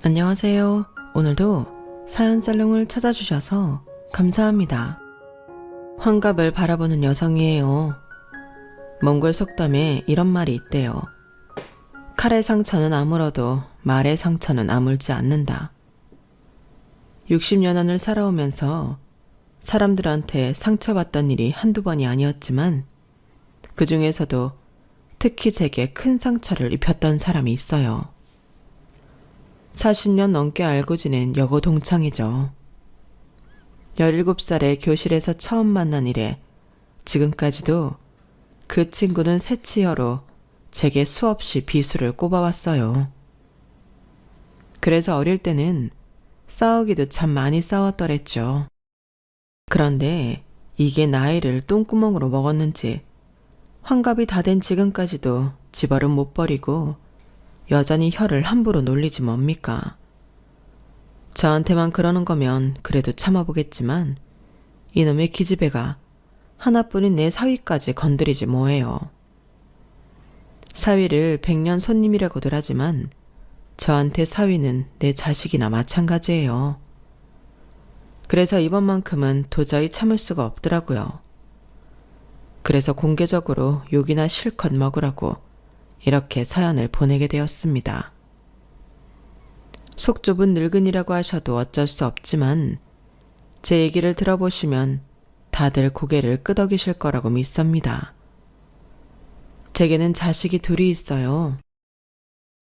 안녕하세요. 오늘도 사연살롱을 찾아주셔서 감사합니다. 환갑을 바라보는 여성이에요. 몽골 속담에 이런 말이 있대요. 칼의 상처는 아물어도 말의 상처는 아물지 않는다. 60년을 살아오면서 사람들한테 상처받던 일이 한두 번이 아니었지만 그 중에서도 특히 제게 큰 상처를 입혔던 사람이 있어요. 40년 넘게 알고 지낸 여고 동창이죠. 17살에 교실에서 처음 만난 이래 지금까지도 그 친구는 새치어로 제게 수없이 비수를 꼽아왔어요. 그래서 어릴 때는 싸우기도 참 많이 싸웠더랬죠. 그런데 이게 나이를 똥구멍으로 먹었는지 환갑이 다 된 지금까지도 집얼은 못 버리고 여전히 혀를 함부로 놀리지 뭡니까. 저한테만 그러는 거면 그래도 참아보겠지만 이놈의 기집애가 하나뿐인 내 사위까지 건드리지 뭐해요. 사위를 100년 손님이라고들 하지만 저한테 사위는 내 자식이나 마찬가지예요. 그래서 이번만큼은 도저히 참을 수가 없더라고요. 그래서 공개적으로 욕이나 실컷 먹으라고 이렇게 사연을 보내게 되었습니다. 속 좁은 늙은이라고 하셔도 어쩔 수 없지만 제 얘기를 들어보시면 다들 고개를 끄덕이실 거라고 믿습니다. 제게는 자식이 둘이 있어요.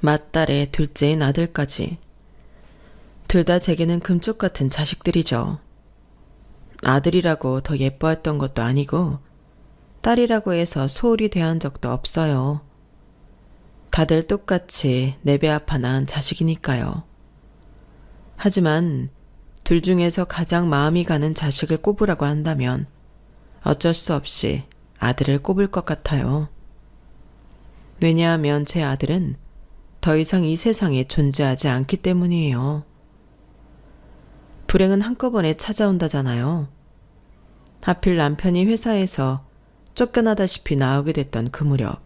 맏딸에 둘째인 아들까지. 둘 다 제게는 금쪽 같은 자식들이죠. 아들이라고 더 예뻐했던 것도 아니고 딸이라고 해서 소홀히 대한 적도 없어요. 다들 똑같이 내 배 아파 낳은 자식이니까요. 하지만 둘 중에서 가장 마음이 가는 자식을 꼽으라고 한다면 어쩔 수 없이 아들을 꼽을 것 같아요. 왜냐하면 제 아들은 더 이상 이 세상에 존재하지 않기 때문이에요. 불행은 한꺼번에 찾아온다잖아요. 하필 남편이 회사에서 쫓겨나다시피 나오게 됐던 그 무렵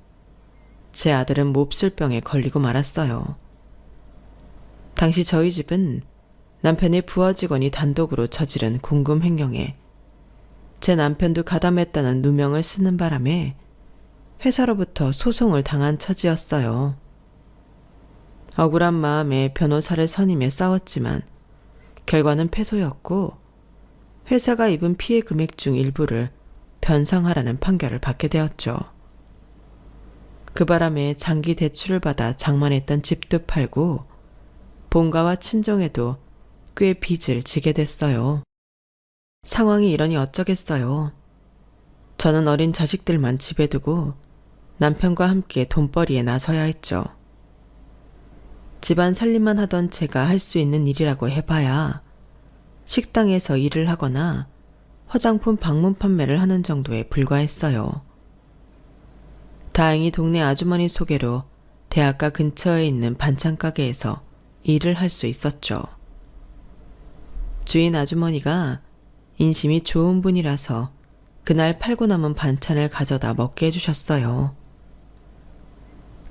제 아들은 몹쓸병에 걸리고 말았어요. 당시 저희 집은 남편의 부하 직원이 단독으로 저지른 궁금 횡령에 제 남편도 가담했다는 누명을 쓰는 바람에 회사로부터 소송을 당한 처지였어요. 억울한 마음에 변호사를 선임해 싸웠지만 결과는 패소였고 회사가 입은 피해 금액 중 일부를 변상하라는 판결을 받게 되었죠. 그 바람에 장기 대출을 받아 장만했던 집도 팔고 본가와 친정에도 꽤 빚을 지게 됐어요. 상황이 이러니 어쩌겠어요. 저는 어린 자식들만 집에 두고 남편과 함께 돈벌이에 나서야 했죠. 집안 살림만 하던 제가 할 수 있는 일이라고 해봐야 식당에서 일을 하거나 화장품 방문 판매를 하는 정도에 불과했어요. 다행히 동네 아주머니 소개로 대학가 근처에 있는 반찬 가게에서 일을 할 수 있었죠. 주인 아주머니가 인심이 좋은 분이라서 그날 팔고 남은 반찬을 가져다 먹게 해주셨어요.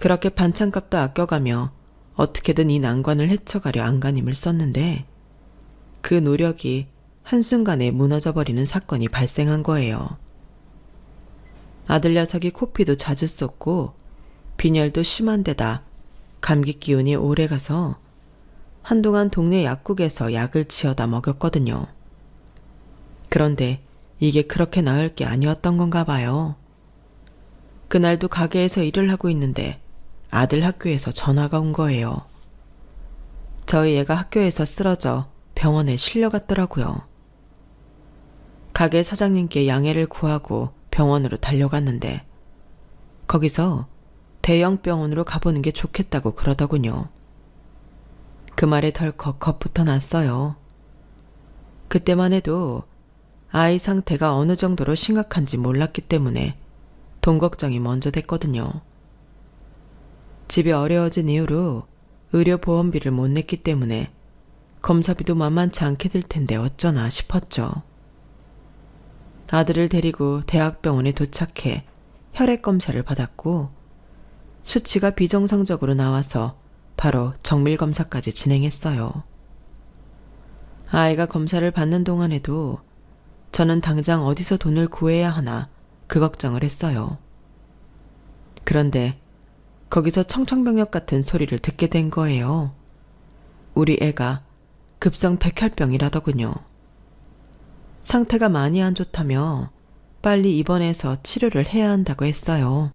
그렇게 반찬값도 아껴가며 어떻게든 이 난관을 헤쳐가려 안간힘을 썼는데 그 노력이 한순간에 무너져버리는 사건이 발생한 거예요. 아들 녀석이 코피도 자주 쏟고 빈혈도 심한 데다 감기 기운이 오래가서 한동안 동네 약국에서 약을 지어다 먹였거든요. 그런데 이게 그렇게 나을 게 아니었던 건가 봐요. 그날도 가게에서 일을 하고 있는데 아들 학교에서 전화가 온 거예요. 저희 애가 학교에서 쓰러져 병원에 실려갔더라고요. 가게 사장님께 양해를 구하고 병원으로 달려갔는데 거기서 대형 병원으로 가보는 게 좋겠다고 그러더군요. 그 말에 덜컥 겁부터 났어요. 그때만 해도 아이 상태가 어느 정도로 심각한지 몰랐기 때문에 돈 걱정이 먼저 됐거든요. 집이 어려워진 이후로 의료보험비를 못 냈기 때문에 검사비도 만만치 않게 들 텐데 어쩌나 싶었죠. 아들을 데리고 대학병원에 도착해 혈액 검사를 받았고 수치가 비정상적으로 나와서 바로 정밀 검사까지 진행했어요. 아이가 검사를 받는 동안에도 저는 당장 어디서 돈을 구해야 하나 그 걱정을 했어요. 그런데 거기서 청천벽력 같은 소리를 듣게 된 거예요. 우리 애가 급성 백혈병이라더군요. 상태가 많이 안 좋다며 빨리 입원해서 치료를 해야 한다고 했어요.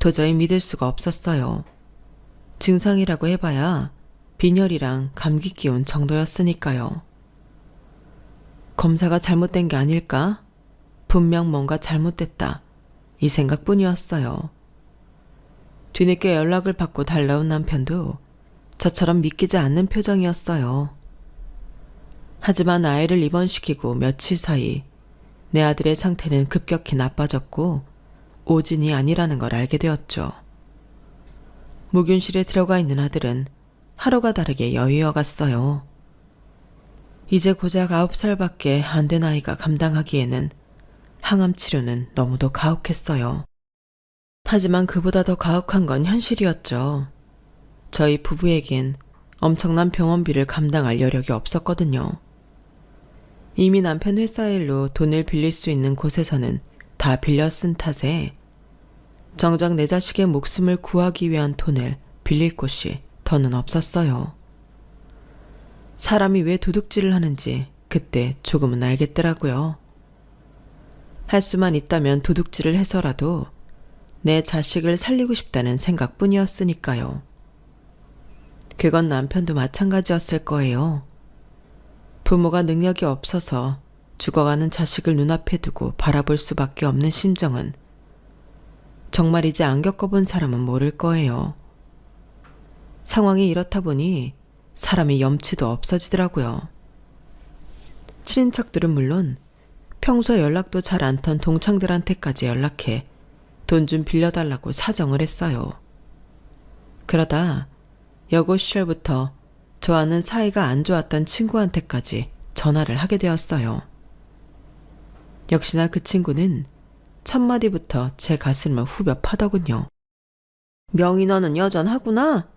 도저히 믿을 수가 없었어요. 증상이라고 해봐야 빈혈이랑 감기 기운 정도였으니까요. 검사가 잘못된 게 아닐까? 분명 뭔가 잘못됐다. 이 생각뿐이었어요. 뒤늦게 연락을 받고 달려온 남편도 저처럼 믿기지 않는 표정이었어요. 하지만 아이를 입원시키고 며칠 사이 내 아들의 상태는 급격히 나빠졌고 오진이 아니라는 걸 알게 되었죠. 무균실에 들어가 있는 아들은 하루가 다르게 여유어 갔어요. 이제 고작 9살밖에 안 된 아이가 감당하기에는 항암 치료는 너무도 가혹했어요. 하지만 그보다 더 가혹한 건 현실이었죠. 저희 부부에겐 엄청난 병원비를 감당할 여력이 없었거든요. 이미 남편 회사 일로 돈을 빌릴 수 있는 곳에서는 다 빌려 쓴 탓에 정작 내 자식의 목숨을 구하기 위한 돈을 빌릴 곳이 더는 없었어요. 사람이 왜 도둑질을 하는지 그때 조금은 알겠더라고요. 할 수만 있다면 도둑질을 해서라도 내 자식을 살리고 싶다는 생각뿐이었으니까요. 그건 남편도 마찬가지였을 거예요. 부모가 능력이 없어서 죽어가는 자식을 눈앞에 두고 바라볼 수밖에 없는 심정은 정말 이제 안 겪어본 사람은 모를 거예요. 상황이 이렇다 보니 사람이 염치도 없어지더라고요. 친인척들은 물론 평소 연락도 잘 않던 동창들한테까지 연락해 돈 좀 빌려달라고 사정을 했어요. 그러다 여고 시절부터 저와는 사이가 안 좋았던 친구한테까지 전화를 하게 되었어요. 역시나 그 친구는 첫마디부터 제 가슴을 후벼 파더군요. 명희 너는 여전하구나.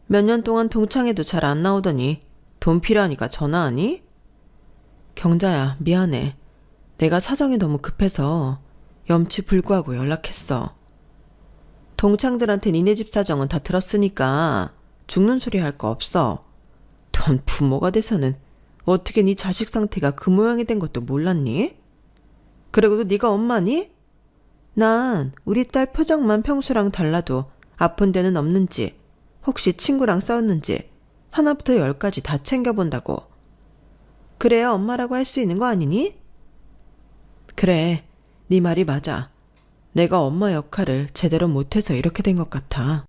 몇 년 동안 동창회도 잘 안 나오더니 돈 필요하니까 전화하니? 경자야, 미안해. 내가 사정이 너무 급해서 염치 불구하고 연락했어. 동창들한테 니네 집 사정은 다 들었으니까 죽는 소리 할 거 없어. 넌 부모가 돼서는 어떻게 네 자식 상태가 그 모양이 된 것도 몰랐니? 그리고도 네가 엄마니? 난 우리 딸 표정만 평소랑 달라도 아픈 데는 없는지, 혹시 친구랑 싸웠는지 하나부터 10까지 다 챙겨본다고. 그래야 엄마라고 할 수 있는 거 아니니? 그래, 네 말이 맞아. 내가 엄마 역할을 제대로 못해서 이렇게 된 것 같아.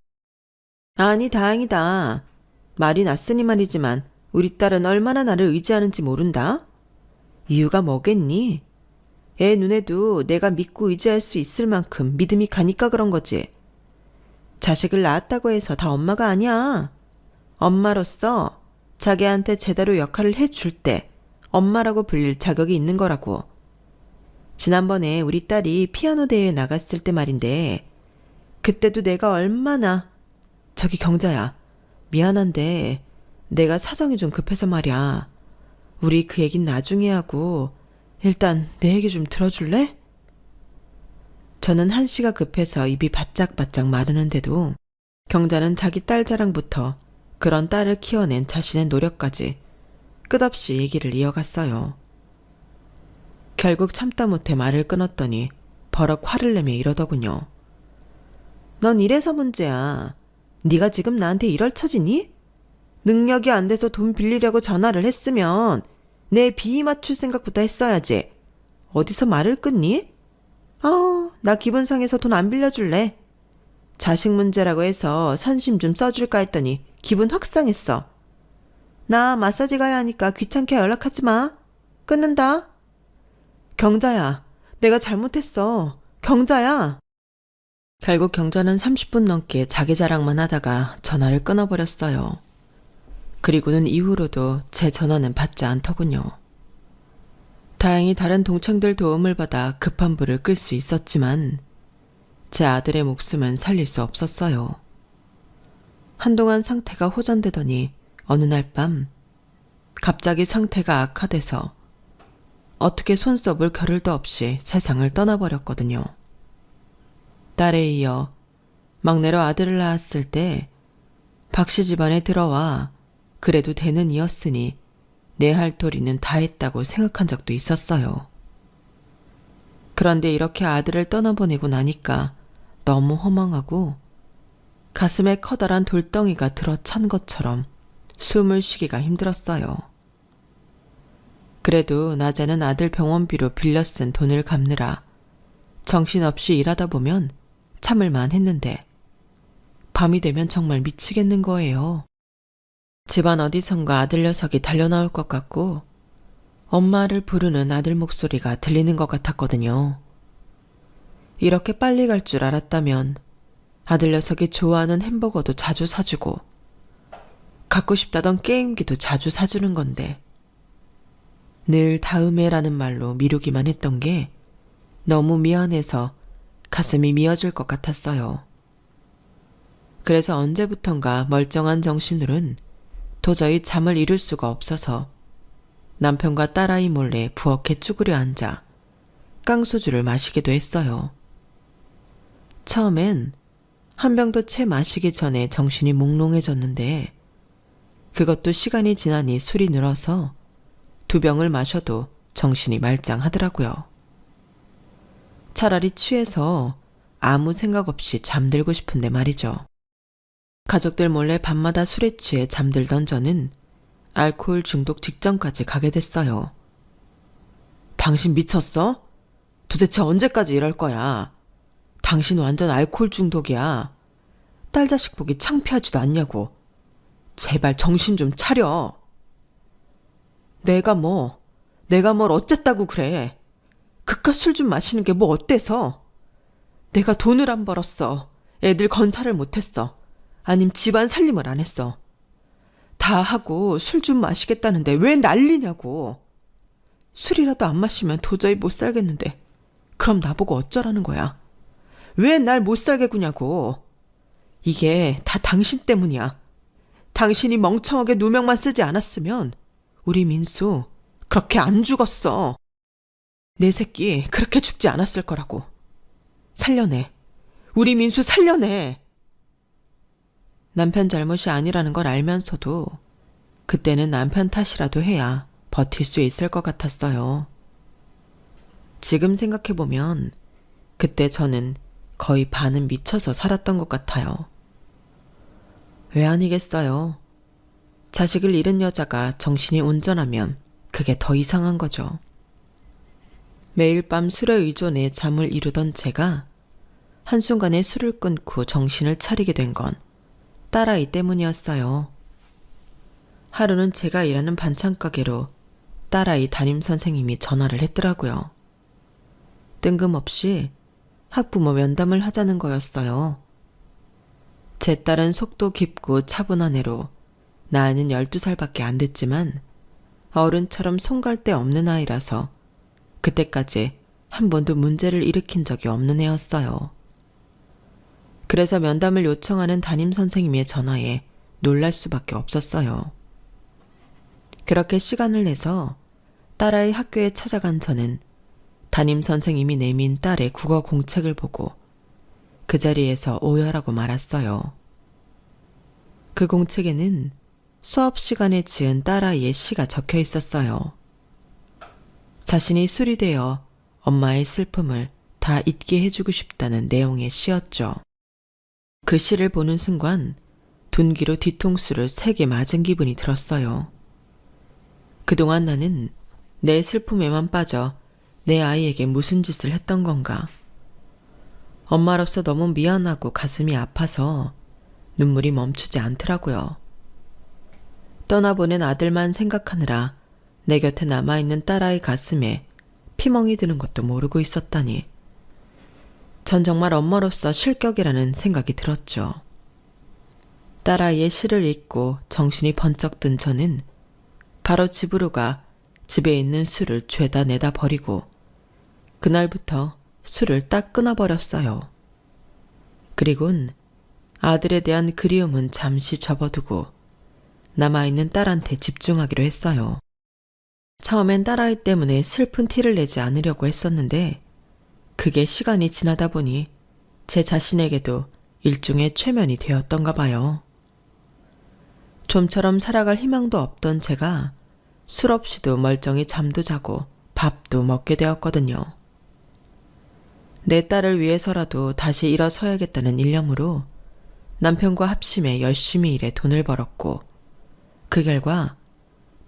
아니, 다행이다. 말이 낯으니 말이지만 우리 딸은 얼마나 나를 의지하는지 모른다. 이유가 뭐겠니? 애 눈에도 내가 믿고 의지할 수 있을 만큼 믿음이 가니까 그런 거지. 자식을 낳았다고 해서 다 엄마가 아니야. 엄마로서 자기한테 제대로 역할을 해줄 때 엄마라고 불릴 자격이 있는 거라고. 지난번에 우리 딸이 피아노 대회에 나갔을 때 말인데 그때도 내가 얼마나 저기 경자야, 미안한데 내가 사정이 좀 급해서 말이야. 우리 그 얘긴 나중에 하고 일단 내 얘기 좀 들어줄래? 저는 한시가 급해서 입이 바짝바짝 마르는데도 경자는 자기 딸 자랑부터 그런 딸을 키워낸 자신의 노력까지 끝없이 얘기를 이어갔어요. 결국 참다 못해 말을 끊었더니 버럭 화를 내며 이러더군요. 넌 이래서 문제야. 네가 지금 나한테 이럴 처지니? 능력이 안 돼서 돈 빌리려고 전화를 했으면 내 비위 맞출 생각부터 했어야지. 어디서 말을 끊니? 나 기분 상해서 돈 안 빌려줄래. 자식 문제라고 해서 선심 좀 써줄까 했더니 기분 확 상했어. 나 마사지 가야 하니까 귀찮게 연락하지 마. 끊는다. 경자야, 내가 잘못했어. 경자야. 결국 경자는 30분 넘게 자기 자랑만 하다가 전화를 끊어버렸어요. 그리고는 이후로도 제 전화는 받지 않더군요. 다행히 다른 동창들 도움을 받아 급한 불을 끌 수 있었지만 제 아들의 목숨은 살릴 수 없었어요. 한동안 상태가 호전되더니 어느 날 밤 갑자기 상태가 악화돼서 어떻게 손써볼 겨를도 없이 세상을 떠나버렸거든요. 딸에 이어 막내로 아들을 낳았을 때 박씨 집안에 들어와 그래도 되는 이였으니 내 할 도리는 다 했다고 생각한 적도 있었어요. 그런데 이렇게 아들을 떠나보내고 나니까 너무 허망하고 가슴에 커다란 돌덩이가 들어찬 것처럼 숨을 쉬기가 힘들었어요. 그래도 낮에는 아들 병원비로 빌려 쓴 돈을 갚느라 정신없이 일하다 보면 참을만 했는데 밤이 되면 정말 미치겠는 거예요. 집안 어디선가 아들 녀석이 달려나올 것 같고 엄마를 부르는 아들 목소리가 들리는 것 같았거든요. 이렇게 빨리 갈 줄 알았다면 아들 녀석이 좋아하는 햄버거도 자주 사주고 갖고 싶다던 게임기도 자주 사주는 건데 늘 다음에라는 말로 미루기만 했던 게 너무 미안해서 가슴이 미어질 것 같았어요. 그래서 언제부턴가 멀쩡한 정신으론 도저히 잠을 이룰 수가 없어서 남편과 딸아이 몰래 부엌에 쭈그려 앉아 깡소주를 마시기도 했어요. 처음엔 한 병도 채 마시기 전에 정신이 몽롱해졌는데 그것도 시간이 지나니 술이 늘어서 2병을 마셔도 정신이 말짱하더라고요. 차라리 취해서 아무 생각 없이 잠들고 싶은데 말이죠. 가족들 몰래 밤마다 술에 취해 잠들던 저는 알코올 중독 직전까지 가게 됐어요. 당신 미쳤어? 도대체 언제까지 이럴 거야? 당신 완전 알코올 중독이야. 딸 자식 보기 창피하지도 않냐고. 제발 정신 좀 차려. 내가 뭘 어쨌다고 그래. 그깟 술 좀 마시는 게 뭐 어때서? 내가 돈을 안 벌었어. 애들 건사를 못했어. 아님 집안 살림을 안 했어. 다 하고 술 좀 마시겠다는데 왜 난리냐고. 술이라도 안 마시면 도저히 못 살겠는데 그럼 나보고 어쩌라는 거야. 왜 날 못 살게 구냐고. 이게 다 당신 때문이야. 당신이 멍청하게 누명만 쓰지 않았으면 우리 민수 그렇게 안 죽었어. 내 새끼 그렇게 죽지 않았을 거라고. 살려내. 우리 민수 살려내. 남편 잘못이 아니라는 걸 알면서도 그때는 남편 탓이라도 해야 버틸 수 있을 것 같았어요. 지금 생각해보면 그때 저는 거의 반은 미쳐서 살았던 것 같아요. 왜 아니겠어요. 자식을 잃은 여자가 정신이 온전하면 그게 더 이상한 거죠. 매일 밤 술에 의존해 잠을 이루던 제가 한순간에 술을 끊고 정신을 차리게 된 건 딸아이 때문이었어요. 하루는 제가 일하는 반찬가게로 딸아이 담임선생님이 전화를 했더라고요. 뜬금없이 학부모 면담을 하자는 거였어요. 제 딸은 속도 깊고 차분한 애로 나이는 12살밖에 안 됐지만 어른처럼 손갈 데 없는 아이라서 그때까지 한 번도 문제를 일으킨 적이 없는 애였어요. 그래서 면담을 요청하는 담임선생님의 전화에 놀랄 수밖에 없었어요. 그렇게 시간을 내서 딸아이 학교에 찾아간 저는 담임선생님이 내민 딸의 국어 공책을 보고 그 자리에서 오열하고 말았어요. 그 공책에는 수업 시간에 지은 딸아이의 시가 적혀 있었어요. 자신이 술이 되어 엄마의 슬픔을 다 잊게 해주고 싶다는 내용의 시였죠. 그 시를 보는 순간 둔기로 뒤통수를 3개 맞은 기분이 들었어요. 그동안 나는 내 슬픔에만 빠져 내 아이에게 무슨 짓을 했던 건가. 엄마로서 너무 미안하고 가슴이 아파서 눈물이 멈추지 않더라고요. 떠나보낸 아들만 생각하느라 내 곁에 남아있는 딸아이 가슴에 피멍이 드는 것도 모르고 있었다니. 전 정말 엄마로서 실격이라는 생각이 들었죠. 딸아이의 시를 읽고 정신이 번쩍 든 저는 바로 집으로 가 집에 있는 술을 죄다 내다 버리고 그날부터 술을 딱 끊어버렸어요. 그리곤 아들에 대한 그리움은 잠시 접어두고 남아있는 딸한테 집중하기로 했어요. 처음엔 딸아이 때문에 슬픈 티를 내지 않으려고 했었는데 그게 시간이 지나다 보니 제 자신에게도 일종의 최면이 되었던가 봐요. 좀처럼 살아갈 희망도 없던 제가 술 없이도 멀쩡히 잠도 자고 밥도 먹게 되었거든요. 내 딸을 위해서라도 다시 일어서야겠다는 일념으로 남편과 합심해 열심히 일해 돈을 벌었고 그 결과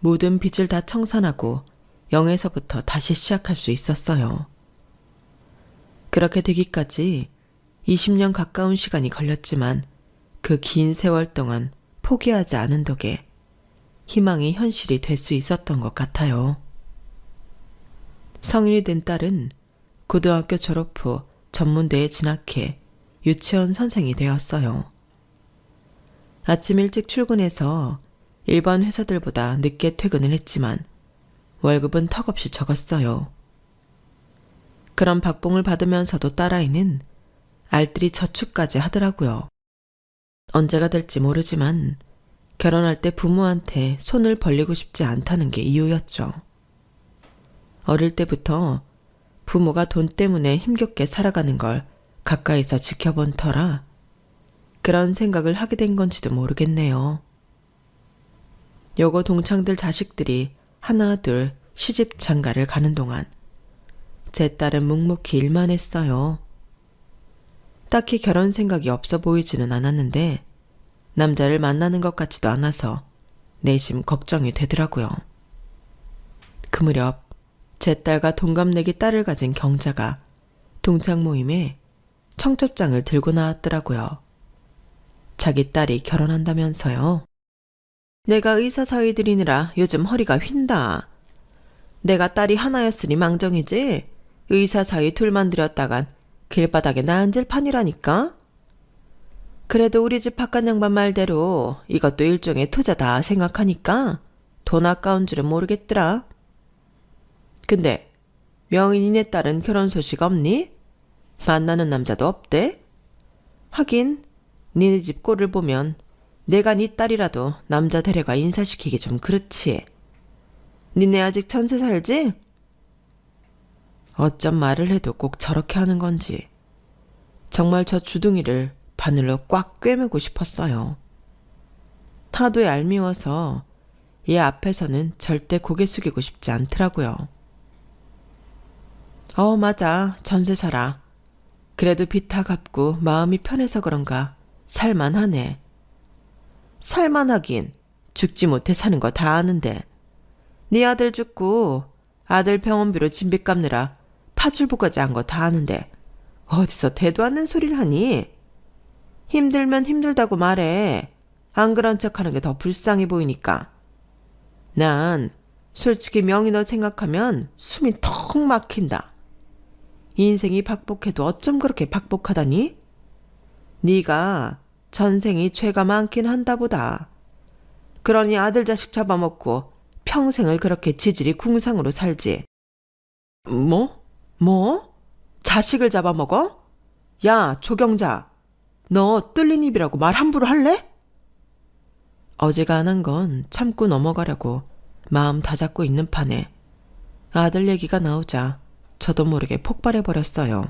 모든 빚을 다 청산하고 0에서부터 다시 시작할 수 있었어요. 그렇게 되기까지 20년 가까운 시간이 걸렸지만 그 긴 세월 동안 포기하지 않은 덕에 희망이 현실이 될 수 있었던 것 같아요. 성인이 된 딸은 고등학교 졸업 후 전문대에 진학해 유치원 선생이 되었어요. 아침 일찍 출근해서 일반 회사들보다 늦게 퇴근을 했지만 월급은 턱없이 적었어요. 그런 박봉을 받으면서도 딸아이는 알뜰히 저축까지 하더라고요. 언제가 될지 모르지만 결혼할 때 부모한테 손을 벌리고 싶지 않다는 게 이유였죠. 어릴 때부터 부모가 돈 때문에 힘겹게 살아가는 걸 가까이서 지켜본 터라 그런 생각을 하게 된 건지도 모르겠네요. 여고 동창들 자식들이 하나 둘 시집 장가를 가는 동안 제 딸은 묵묵히 일만 했어요. 딱히 결혼 생각이 없어 보이지는 않았는데 남자를 만나는 것 같지도 않아서 내심 걱정이 되더라고요. 그 무렵 제 딸과 동갑내기 딸을 가진 경자가 동창 모임에 청첩장을 들고 나왔더라고요. 자기 딸이 결혼한다면서요. 내가 의사 사위 들이느라 요즘 허리가 휜다. 내가 딸이 하나였으니 망정이지 의사 사위 둘만 들였다간 길바닥에 나 앉을 판이라니까. 그래도 우리 집 바깥 양반 말대로 이것도 일종의 투자다 생각하니까 돈 아까운 줄은 모르겠더라. 근데 명인이네 딸은 결혼 소식 없니? 만나는 남자도 없대? 하긴 니네 집 꼴을 보면 내가 네 딸이라도 남자 데려가 인사시키기 좀 그렇지. 니네 아직 전세 살지? 어쩜 말을 해도 꼭 저렇게 하는 건지 정말 저 주둥이를 바늘로 꽉 꿰매고 싶었어요. 하도 얄미워서 얘 앞에서는 절대 고개 숙이고 싶지 않더라고요. 맞아. 전세 살아. 그래도 빚 다 갚고 마음이 편해서 그런가 살만하네. 살만하긴 죽지 못해 사는 거 다 아는데 네 아들 죽고 아들 병원비로 진빚 갚느라 파출부까지 한 거 다 아는데 어디서 대도 않는 소리를 하니? 힘들면 힘들다고 말해. 안 그런 척하는 게 더 불쌍해 보이니까. 난 솔직히 명희 너 생각하면 숨이 턱 막힌다. 인생이 박복해도 어쩜 그렇게 박복하다니? 네가 전생이 죄가 많긴 한다 보다. 그러니 아들 자식 잡아먹고 평생을 그렇게 지질이 궁상으로 살지. 뭐? 자식을 잡아먹어? 야, 조경자. 너 뚫린 입이라고 말 함부로 할래? 어제가 안 한 건 참고 넘어가려고 마음 다잡고 있는 판에 아들 얘기가 나오자 저도 모르게 폭발해버렸어요.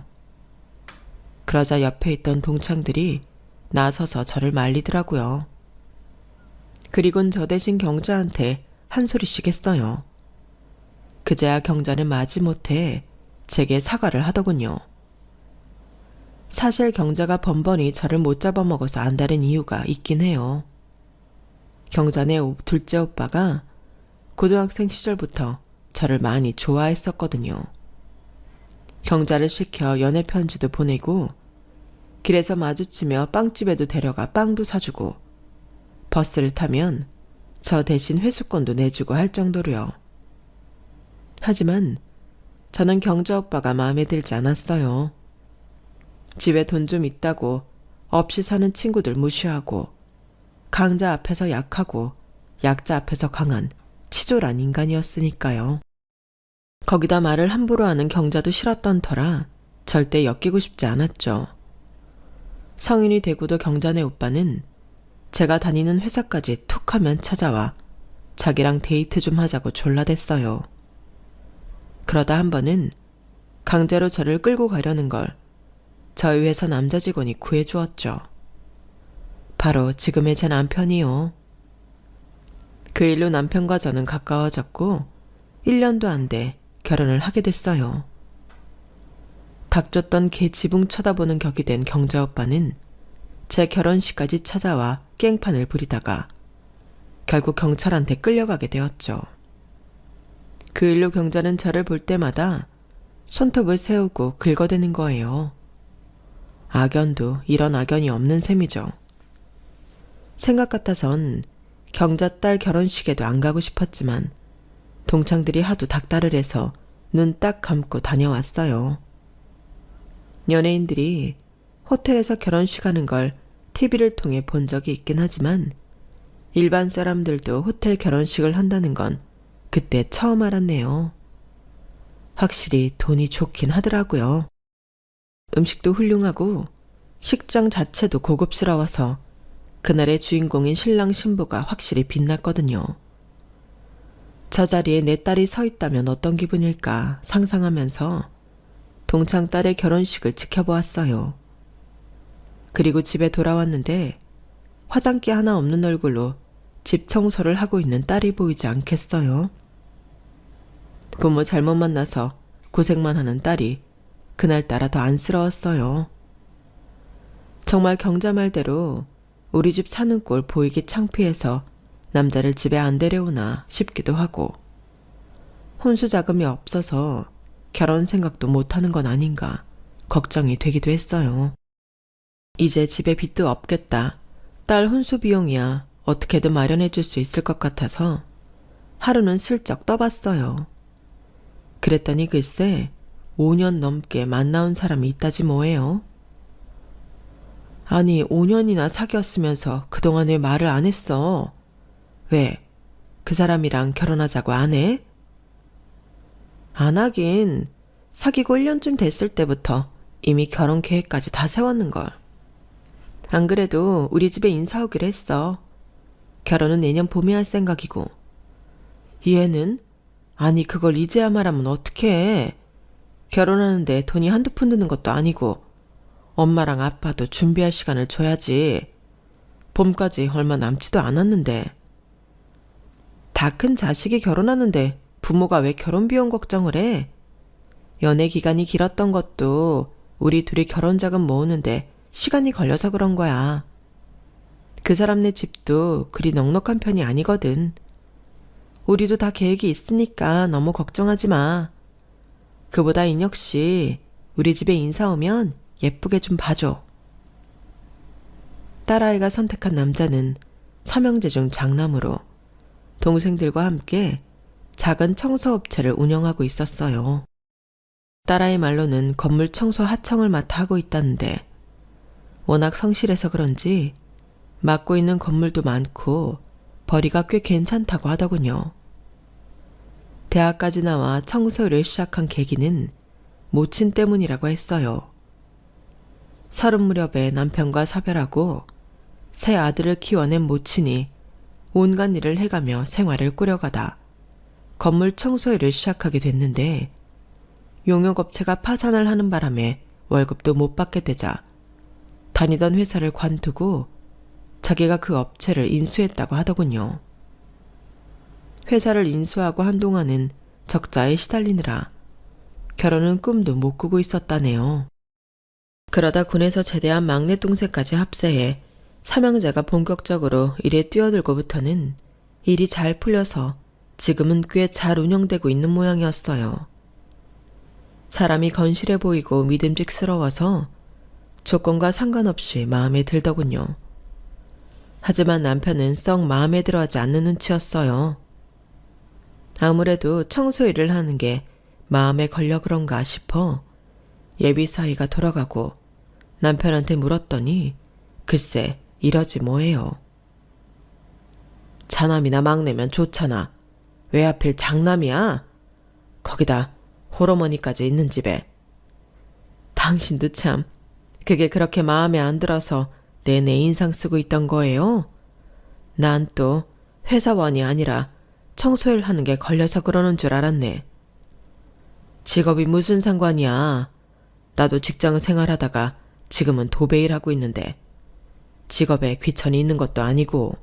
그러자 옆에 있던 동창들이 나서서 저를 말리더라고요. 그리곤 저 대신 경자한테 한 소리씩 했어요. 그제야 경자는 마지못해 제게 사과를 하더군요. 사실 경자가 번번이 저를 못 잡아먹어서 안다는 이유가 있긴 해요. 경자네 둘째 오빠가 고등학생 시절부터 저를 많이 좋아했었거든요. 경자를 시켜 연애 편지도 보내고 길에서 마주치며 빵집에도 데려가 빵도 사주고 버스를 타면 저 대신 회수권도 내주고 할 정도로요. 하지만 저는 경자 오빠가 마음에 들지 않았어요. 집에 돈 좀 있다고 없이 사는 친구들 무시하고 강자 앞에서 약하고 약자 앞에서 강한 치졸한 인간이었으니까요. 거기다 말을 함부로 하는 경자도 싫었던 터라 절대 엮이고 싶지 않았죠. 성인이 되고도 경자네 오빠는 제가 다니는 회사까지 툭 하면 찾아와 자기랑 데이트 좀 하자고 졸라댔어요. 그러다 한 번은 강제로 저를 끌고 가려는 걸 저희 회사 남자 직원이 구해주었죠. 바로 지금의 제 남편이요. 그 일로 남편과 저는 가까워졌고 1년도 안 돼 결혼을 하게 됐어요. 닥쳤던 개 지붕 쳐다보는 격이 된 경자 오빠는 제 결혼식까지 찾아와 깽판을 부리다가 결국 경찰한테 끌려가게 되었죠. 그 일로 경자는 저를 볼 때마다 손톱을 세우고 긁어대는 거예요. 악연도 이런 악연이 없는 셈이죠. 생각 같아선 경자 딸 결혼식에도 안 가고 싶었지만 동창들이 하도 닥달을 해서 눈 딱 감고 다녀왔어요. 연예인들이 호텔에서 결혼식 하는 걸 TV를 통해 본 적이 있긴 하지만 일반 사람들도 호텔 결혼식을 한다는 건 그때 처음 알았네요. 확실히 돈이 좋긴 하더라고요. 음식도 훌륭하고 식장 자체도 고급스러워서 그날의 주인공인 신랑 신부가 확실히 빛났거든요. 저 자리에 내 딸이 서 있다면 어떤 기분일까 상상하면서 동창 딸의 결혼식을 지켜보았어요. 그리고 집에 돌아왔는데 화장기 하나 없는 얼굴로 집 청소를 하고 있는 딸이 보이지 않겠어요? 부모 잘못 만나서 고생만 하는 딸이 그날따라 더 안쓰러웠어요. 정말 경자 말대로 우리 집 사는 꼴 보이기 창피해서 남자를 집에 안 데려오나 싶기도 하고 혼수 자금이 없어서 결혼 생각도 못하는 건 아닌가 걱정이 되기도 했어요. 이제 집에 빚도 없겠다. 딸 혼수 비용이야 어떻게든 마련해 줄 수 있을 것 같아서 하루는 슬쩍 떠봤어요. 그랬더니 글쎄 5년 넘게 만나온 사람이 있다지 뭐예요. 아니 5년이나 사귀었으면서 그동안 왜 말을 안 했어? 왜? 그 사람이랑 결혼하자고 안 해? 안 하긴 사귀고 1년쯤 됐을 때부터 이미 결혼 계획까지 다 세웠는걸. 안 그래도 우리 집에 인사 오기로 했어. 결혼은 내년 봄에 할 생각이고. 얘는? 아니 그걸 이제야 말하면 어떡해. 결혼하는데 돈이 한두 푼 드는 것도 아니고 엄마랑 아빠도 준비할 시간을 줘야지. 봄까지 얼마 남지도 않았는데. 다 큰 자식이 결혼하는데 부모가 왜 결혼 비용 걱정을 해? 연애 기간이 길었던 것도 우리 둘이 결혼 자금 모으는데 시간이 걸려서 그런 거야. 그 사람네 집도 그리 넉넉한 편이 아니거든. 우리도 다 계획이 있으니까 너무 걱정하지 마. 그보다 인혁 씨, 우리 집에 인사 오면 예쁘게 좀 봐줘. 딸아이가 선택한 남자는 삼형제 중 장남으로 동생들과 함께 작은 청소업체를 운영하고 있었어요. 딸아이 말로는 건물 청소 하청을 맡아 하고 있다는데 워낙 성실해서 그런지 맡고 있는 건물도 많고 벌이가 꽤 괜찮다고 하더군요. 대학까지 나와 청소일을 시작한 계기는 모친 때문이라고 했어요. 30 무렵에 남편과 사별하고 새 아들을 키워낸 모친이 온갖 일을 해가며 생활을 꾸려가다 건물 청소일을 시작하게 됐는데 용역업체가 파산을 하는 바람에 월급도 못 받게 되자 다니던 회사를 관두고 자기가 그 업체를 인수했다고 하더군요. 회사를 인수하고 한동안은 적자에 시달리느라 결혼은 꿈도 못 꾸고 있었다네요. 그러다 군에서 제대한 막내 동생까지 합세해 삼형제가 본격적으로 일에 뛰어들고부터는 일이 잘 풀려서 지금은 꽤 잘 운영되고 있는 모양이었어요. 사람이 건실해 보이고 믿음직스러워서 조건과 상관없이 마음에 들더군요. 하지만 남편은 썩 마음에 들어하지 않는 눈치였어요. 아무래도 청소 일을 하는 게 마음에 걸려 그런가 싶어 예비 사이가 돌아가고 남편한테 물었더니 글쎄 이러지 뭐예요. 자남이나 막내면 좋잖아. 왜 하필 장남이야? 거기다 홀어머니까지 있는 집에. 당신도 참 그게 그렇게 마음에 안 들어서 내내 인상 쓰고 있던 거예요? 난 또 회사원이 아니라 청소일 하는 게 걸려서 그러는 줄 알았네. 직업이 무슨 상관이야. 나도 직장 생활하다가 지금은 도배일 하고 있는데 직업에 귀천이 있는 것도 아니고.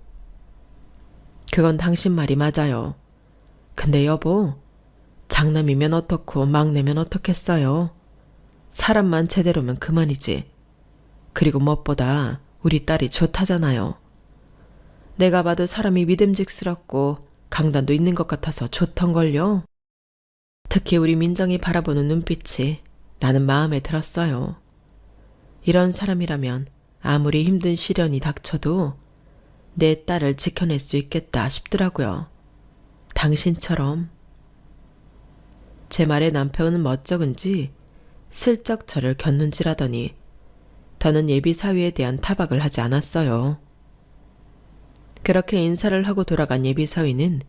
그건 당신 말이 맞아요. 근데 여보, 장남이면 어떻고 막내면 어떻겠어요. 사람만 제대로면 그만이지. 그리고 무엇보다 우리 딸이 좋다잖아요. 내가 봐도 사람이 믿음직스럽고 강단도 있는 것 같아서 좋던걸요. 특히 우리 민정이 바라보는 눈빛이 나는 마음에 들었어요. 이런 사람이라면 아무리 힘든 시련이 닥쳐도 내 딸을 지켜낼 수 있겠다 싶더라고요. 당신처럼. 제 말에 남편은 멋쩍은지 슬쩍 저를 곁눈질하더니 더는 예비 사위에 대한 타박을 하지 않았어요. 그렇게 인사를 하고 돌아간 예비 사위는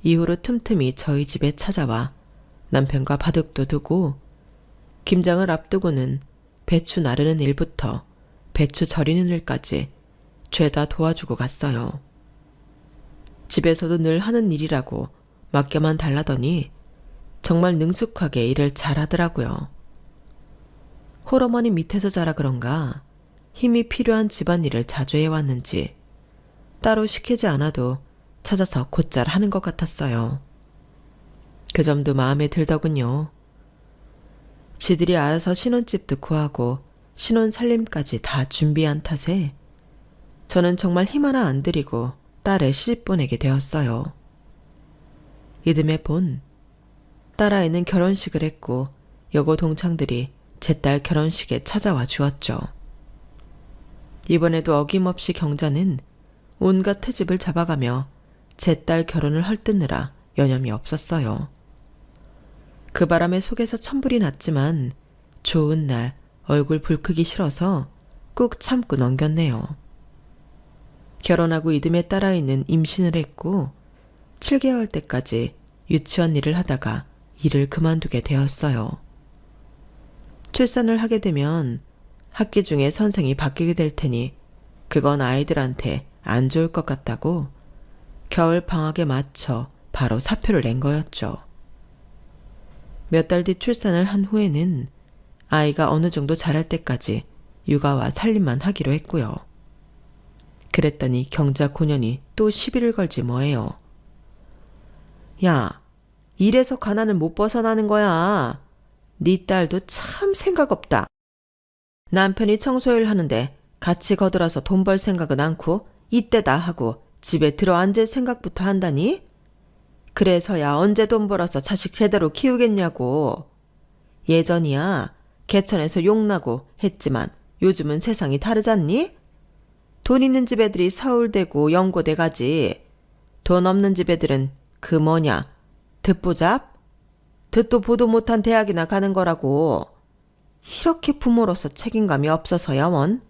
이후로 틈틈이 저희 집에 찾아와 남편과 바둑도 두고 김장을 앞두고는 배추 나르는 일부터 배추 절이는 일까지 죄다 도와주고 갔어요. 집에서도 늘 하는 일이라고 맡겨만 달라더니 정말 능숙하게 일을 잘하더라고요. 홀어머니 밑에서 자라 그런가 힘이 필요한 집안일을 자주 해왔는지 따로 시키지 않아도 찾아서 곧잘 하는 것 같았어요. 그 점도 마음에 들더군요. 지들이 알아서 신혼집도 구하고 신혼 살림까지 다 준비한 탓에 저는 정말 힘 하나 안 들이고 딸을 시집 보내게 되었어요. 이듬해 본 딸아이는 결혼식을 했고 여고 동창들이 제 딸 결혼식에 찾아와 주었죠. 이번에도 어김없이 경자는 온갖 트집을 잡아가며 제 딸 결혼을 헐뜯느라 여념이 없었어요. 그 바람에 속에서 천불이 났지만 좋은 날 얼굴 붉히기 싫어서 꾹 참고 넘겼네요. 결혼하고 이듬해 딸아이는 임신을 했고 7개월 때까지 유치원 일을 하다가 일을 그만두게 되었어요. 출산을 하게 되면 학기 중에 선생이 바뀌게 될 테니 그건 아이들한테 안 좋을 것 같다고 겨울 방학에 맞춰 바로 사표를 낸 거였죠. 몇 달 뒤 출산을 한 후에는 아이가 어느 정도 자랄 때까지 육아와 살림만 하기로 했고요. 그랬더니 경자 고년이 또 시비를 걸지 뭐예요. 야, 이래서 가난을 못 벗어나는 거야. 네 딸도 참 생각 없다. 남편이 청소일 하는데 같이 거들어서 돈 벌 생각은 않고 이때다 하고 집에 들어앉을 생각부터 한다니? 그래서야 언제 돈 벌어서 자식 제대로 키우겠냐고. 예전이야 개천에서 욕나고 했지만 요즘은 세상이 다르잖니? 돈 있는 집 애들이 서울대고 연고대 가지. 돈 없는 집 애들은 그 뭐냐 듣보잡? 듣도 보도 못한 대학이나 가는 거라고. 이렇게 부모로서 책임감이 없어서야 원.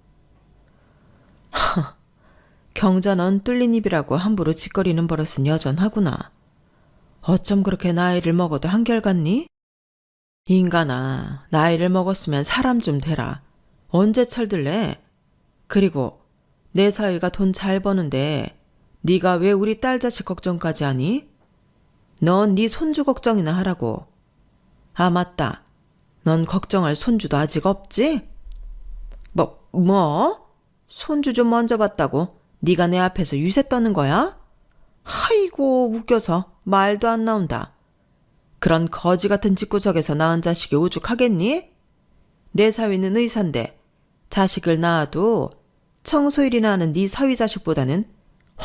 경자는 뚫린 입이라고 함부로 짓거리는 버릇은 여전하구나. 어쩜 그렇게 나이를 먹어도 한결같니? 인간아, 나이를 먹었으면 사람 좀 되라. 언제 철들래? 그리고 내 사위가 돈 잘 버는데 네가 왜 우리 딸 자식 걱정까지 하니? 넌 네 손주 걱정이나 하라고. 아 맞다. 넌 걱정할 손주도 아직 없지? 뭐? 손주 좀 먼저 봤다고 네가 내 앞에서 유세 떠는 거야? 아이고 웃겨서 말도 안 나온다. 그런 거지 같은 집구석에서 낳은 자식이 오죽하겠니? 내 사위는 의사인데 자식을 낳아도 청소일이나 하는 네 사위 자식보다는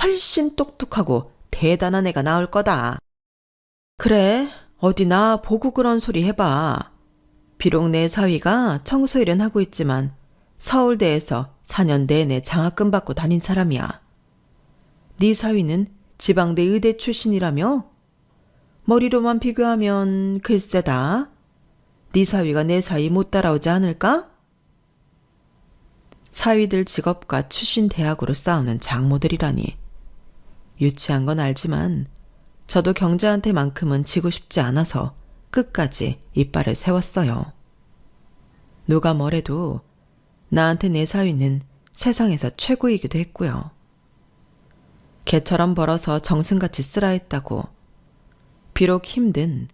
훨씬 똑똑하고 대단한 애가 나올 거다. 그래, 어디 나 보고 그런 소리 해봐. 비록 내 사위가 청소일은 하고 있지만 서울대에서 4년 내내 장학금 받고 다닌 사람이야. 네 사위는 지방대 의대 출신이라며? 머리로만 비교하면 글쎄다. 네 사위가 내 사위 못 따라오지 않을까? 사위들 직업과 출신 대학으로 싸우는 장모들이라니. 유치한 건 알지만 저도 경자한테만큼은 지고 싶지 않아서 끝까지 이빨을 세웠어요. 누가 뭐래도 나한테 내 사위는 세상에서 최고이기도 했고요. 개처럼 벌어서 정승같이 쓰라 했다고. 비록 힘든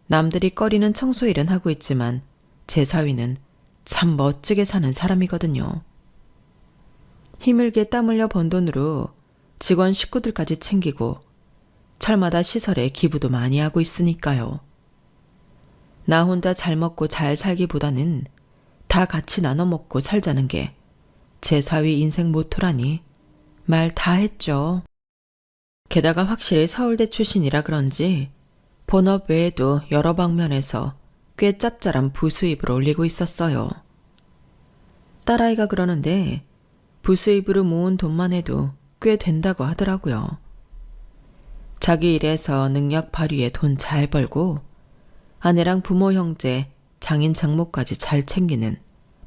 남들이 꺼리는 청소일은 하고 있지만 제 사위는 참 멋지게 사는 사람이거든요. 힘을게 땀 흘려 번 돈으로 직원 식구들까지 챙기고 철마다 시설에 기부도 많이 하고 있으니까요. 나 혼자 잘 먹고 잘 살기보다는 다 같이 나눠 먹고 살자는 게 제 사위 인생 모토라니 말 다 했죠. 게다가 확실히 서울대 출신이라 그런지 본업 외에도 여러 방면에서 꽤 짭짤한 부수입을 올리고 있었어요. 딸아이가 그러는데 부수입으로 모은 돈만 해도 꽤 된다고 하더라고요. 자기 일에서 능력 발휘에 돈 잘 벌고 아내랑 부모 형제, 장인 장모까지 잘 챙기는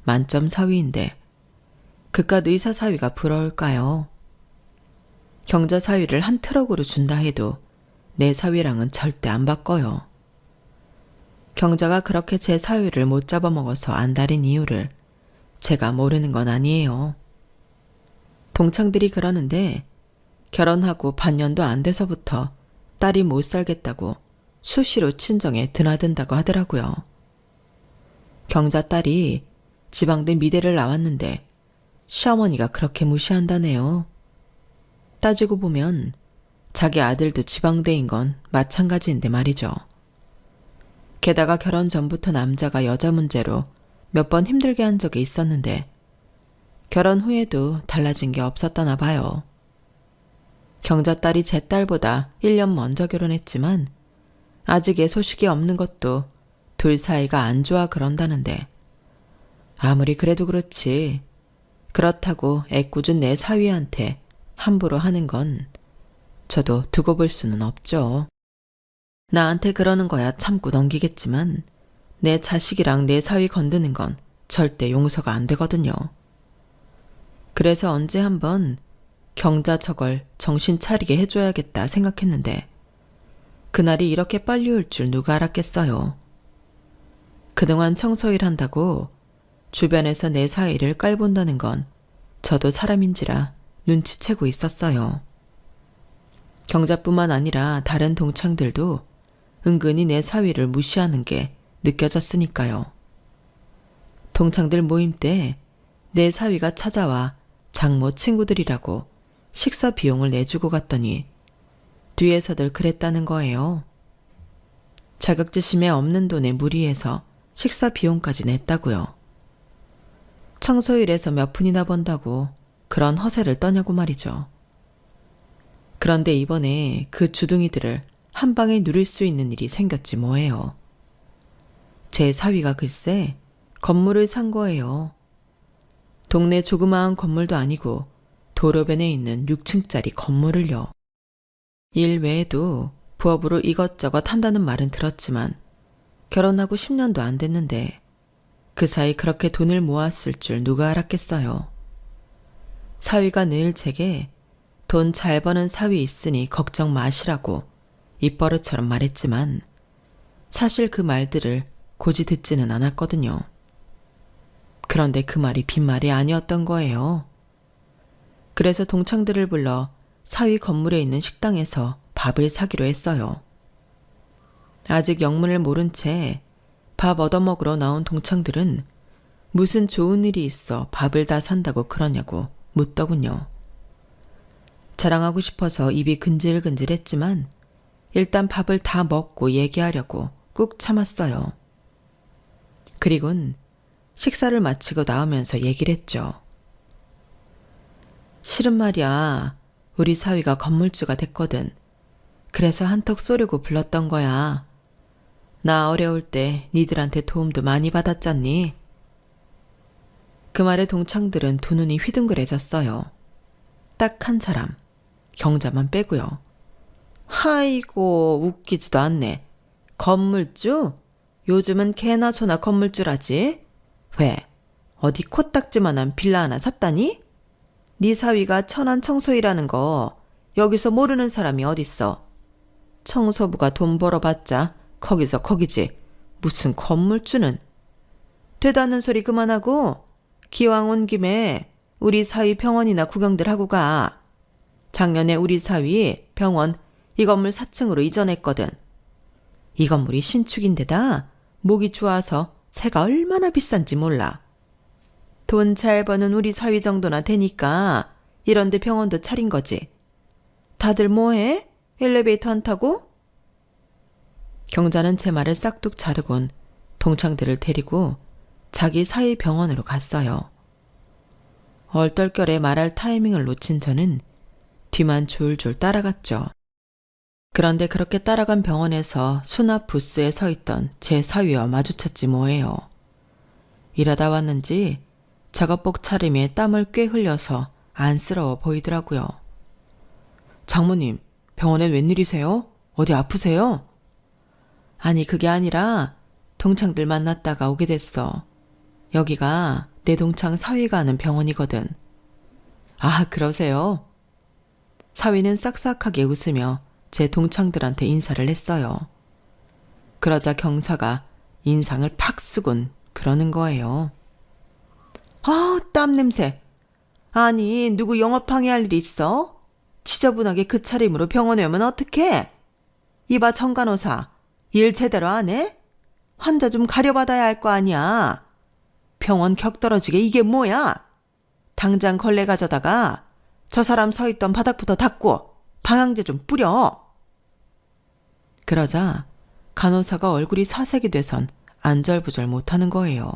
만점 사위인데 그깟 의사 사위가 부러울까요? 경자 사위를 한 트럭으로 준다 해도 내 사위랑은 절대 안 바꿔요. 경자가 그렇게 제 사위를 못 잡아먹어서 안달인 이유를 제가 모르는 건 아니에요. 동창들이 그러는데 결혼하고 반년도 안 돼서부터 딸이 못 살겠다고 수시로 친정에 드나든다고 하더라고요. 경자 딸이 지방대 미대를 나왔는데 시어머니가 그렇게 무시한다네요. 따지고 보면 자기 아들도 지방대인 건 마찬가지인데 말이죠. 게다가 결혼 전부터 남자가 여자 문제로 몇 번 힘들게 한 적이 있었는데 결혼 후에도 달라진 게 없었다나 봐요. 경자 딸이 제 딸보다 1년 먼저 결혼했지만 아직 애 소식이 없는 것도 둘 사이가 안 좋아 그런다는데 아무리 그래도 그렇지 그렇다고 애꿎은 내 사위한테 함부로 하는 건 저도 두고 볼 수는 없죠. 나한테 그러는 거야 참고 넘기겠지만 내 자식이랑 내 사위 건드는 건 절대 용서가 안 되거든요. 그래서 언제 한번 경자 저걸 정신 차리게 해줘야겠다 생각했는데 그날이 이렇게 빨리 올 줄 누가 알았겠어요. 그동안 청소일 한다고 주변에서 내 사위를 깔본다는 건 저도 사람인지라 눈치채고 있었어요. 경자뿐만 아니라 다른 동창들도 은근히 내 사위를 무시하는 게 느껴졌으니까요. 동창들 모임 때 내 사위가 찾아와 장모 친구들이라고 식사 비용을 내주고 갔더니 뒤에서들 그랬다는 거예요. 자격지심에 없는 돈에 무리해서 식사 비용까지 냈다고요. 청소일에서 몇 푼이나 번다고 그런 허세를 떠냐고 말이죠. 그런데 이번에 그 주둥이들을 한 방에 누릴 수 있는 일이 생겼지 뭐예요. 제 사위가 글쎄 건물을 산 거예요. 동네 조그마한 건물도 아니고 도로변에 있는 6층짜리 건물을요. 일 외에도 부업으로 이것저것 한다는 말은 들었지만 결혼하고 10년도 안 됐는데 그 사이 그렇게 돈을 모았을 줄 누가 알았겠어요. 사위가 늘 제게 돈 잘 버는 사위 있으니 걱정 마시라고 입버릇처럼 말했지만 사실 그 말들을 고지 듣지는 않았거든요. 그런데 그 말이 빈말이 아니었던 거예요. 그래서 동창들을 불러 사위 건물에 있는 식당에서 밥을 사기로 했어요. 아직 영문을 모른 채 밥 얻어먹으러 나온 동창들은 무슨 좋은 일이 있어 밥을 다 산다고 그러냐고 묻더군요. 자랑하고 싶어서 입이 근질근질했지만 일단 밥을 다 먹고 얘기하려고 꾹 참았어요. 그리곤 식사를 마치고 나오면서 얘기를 했죠. 실은 말이야, 우리 사위가 건물주가 됐거든. 그래서 한턱 쏘려고 불렀던 거야. 나 어려울 때 니들한테 도움도 많이 받았잖니? 그 말에 동창들은 두 눈이 휘둥그레졌어요. 딱 한 사람, 경자만 빼고요. 아이고, 웃기지도 않네. 건물주? 요즘은 개나 소나 건물주라지? 왜? 어디 코딱지만한 빌라 하나 샀다니? 네 사위가 천안 청소이라는 거 여기서 모르는 사람이 어딨어. 청소부가 돈 벌어봤자 거기서 거기지. 무슨 건물주는. 되다는 소리 그만하고 기왕 온 김에 우리 사위 병원이나 구경들 하고 가. 작년에 우리 사위 병원 이 건물 4층으로 이전했거든. 이 건물이 신축인데다 목이 좋아서 세가 얼마나 비싼지 몰라. 돈 잘 버는 우리 사위 정도나 되니까 이런 데 병원도 차린 거지. 다들 뭐해? 엘리베이터 안 타고? 경자는 제 말을 싹둑 자르곤 동창들을 데리고 자기 사위 병원으로 갔어요. 얼떨결에 말할 타이밍을 놓친 저는 뒤만 졸졸 따라갔죠. 그런데 그렇게 따라간 병원에서 수납 부스에 서 있던 제 사위와 마주쳤지 뭐예요. 일하다 왔는지 작업복 차림에 땀을 꽤 흘려서 안쓰러워 보이더라고요. 장모님, 병원엔 웬일이세요? 어디 아프세요? 아니, 그게 아니라 동창들 만났다가 오게 됐어. 여기가 내 동창 사위가 하는 병원이거든. 아, 그러세요? 사위는 싹싹하게 웃으며 제 동창들한테 인사를 했어요. 그러자 경사가 인상을 팍 쓰곤 그러는 거예요. 아, 땀 냄새. 아니, 누구 영업방해할 일이 있어? 지저분하게 그 차림으로 병원에 오면 어떡해? 이봐 정간호사, 일 제대로 안 해? 환자 좀 가려받아야 할 거 아니야. 병원 격떨어지게 이게 뭐야? 당장 걸레 가져다가 저 사람 서 있던 바닥부터 닦고 방향제 좀 뿌려. 그러자 간호사가 얼굴이 사색이 돼선 안절부절 못하는 거예요.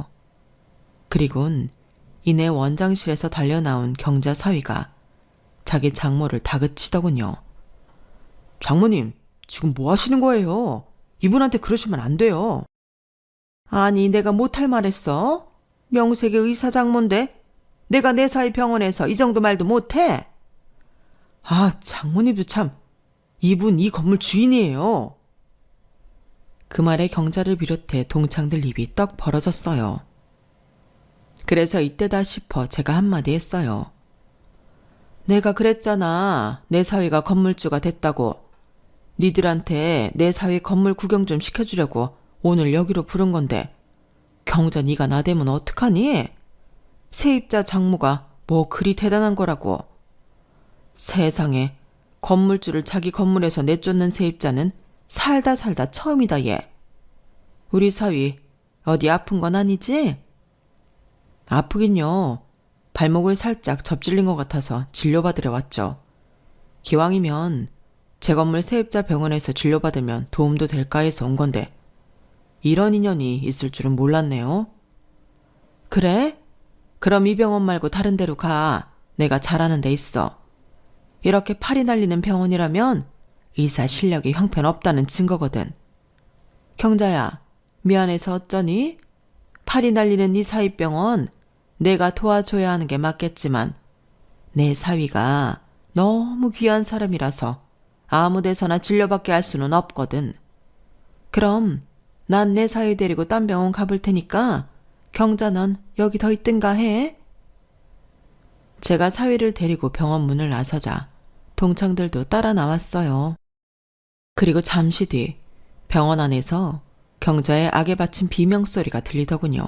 그리곤 이내 원장실에서 달려나온 경자 사위가 자기 장모를 다그치더군요. 장모님, 지금 뭐 하시는 거예요? 이분한테 그러시면 안 돼요. 아니, 내가 못할 말했어? 명색의 의사 장모인데 내가 내 사위 병원에서 이 정도 말도 못해? 아, 장모님도 참, 이분 이 건물 주인이에요. 그 말에 경자를 비롯해 동창들 입이 떡 벌어졌어요. 그래서 이때다 싶어 제가 한마디 했어요. 내가 그랬잖아. 내 사위가 건물주가 됐다고. 니들한테 내 사위 건물 구경 좀 시켜주려고 오늘 여기로 부른 건데 경자 니가 나대면 어떡하니? 세입자 장모가 뭐 그리 대단한 거라고. 세상에, 건물주를 자기 건물에서 내쫓는 세입자는 살다 처음이다 얘. 우리 사위 어디 아픈 건 아니지? 아프긴요. 발목을 살짝 접질린 것 같아서 진료받으러 왔죠. 기왕이면 제 건물 세입자 병원에서 진료받으면 도움도 될까 해서 온 건데 이런 인연이 있을 줄은 몰랐네요. 그래? 그럼 이 병원 말고 다른 데로 가. 내가 잘하는 데 있어. 이렇게 팔이 날리는 병원이라면 의사 실력이 형편없다는 증거거든. 경자야, 미안해서 어쩌니? 팔이 날리는 네 사위병원 내가 도와줘야 하는 게 맞겠지만 내 사위가 너무 귀한 사람이라서 아무 데서나 진료받게 할 수는 없거든. 그럼 난 내 사위 데리고 딴 병원 가볼 테니까 경자 넌 여기 더 있든가 해. 제가 사위를 데리고 병원 문을 나서자 동창들도 따라 나왔어요. 그리고 잠시 뒤 병원 안에서 경자의 악에 바친 비명소리가 들리더군요.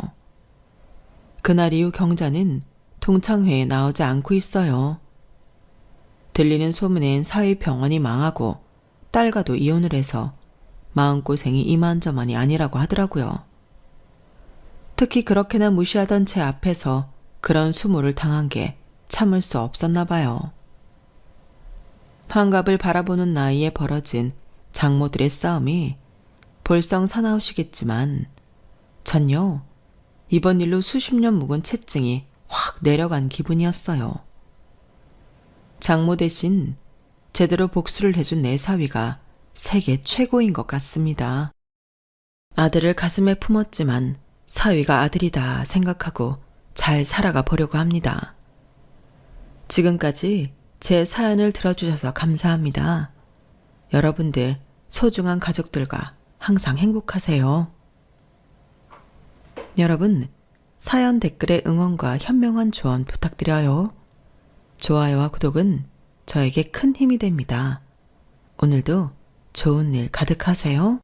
그날 이후 경자는 동창회에 나오지 않고 있어요. 들리는 소문엔 사위 병원이 망하고 딸과도 이혼을 해서 마음고생이 이만저만이 아니라고 하더라고요. 특히 그렇게나 무시하던 제 앞에서 그런 수모를 당한 게 참을 수 없었나 봐요. 환갑을 바라보는 나이에 벌어진 장모들의 싸움이 볼썽 사나우시겠지만 전요, 이번 일로 수십 년 묵은 채증이 확 내려간 기분이었어요. 장모 대신 제대로 복수를 해준 내 사위가 세계 최고인 것 같습니다. 아들을 가슴에 품었지만 사위가 아들이다 생각하고 잘 살아가 보려고 합니다. 지금까지 제 사연을 들어주셔서 감사합니다. 여러분들 소중한 가족들과 항상 행복하세요. 여러분, 사연 댓글에 응원과 현명한 조언 부탁드려요. 좋아요와 구독은 저에게 큰 힘이 됩니다. 오늘도 좋은 일 가득하세요.